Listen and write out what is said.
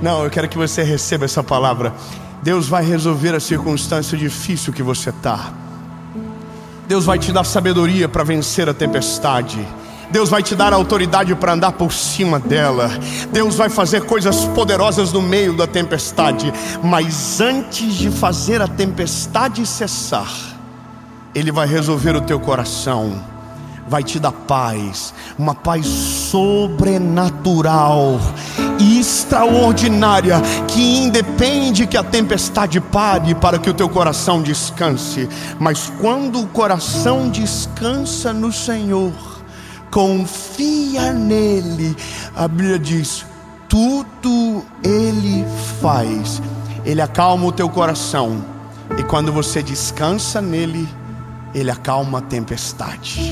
Não, eu quero que você receba essa palavra. Deus vai resolver a circunstância difícil que você está. Deus vai te dar sabedoria para vencer a tempestade. Deus vai te dar autoridade para andar por cima dela. Deus vai fazer coisas poderosas no meio da tempestade. Mas antes de fazer a tempestade cessar, Ele vai resolver o teu coração, vai te dar paz, uma paz sobrenatural e extraordinária, que independe que a tempestade pare para que o teu coração descanse. Mas quando o coração descansa no Senhor, confia nele, a Bíblia diz, tudo Ele faz. Ele acalma o teu coração, e quando você descansa nele, Ele acalma a tempestade.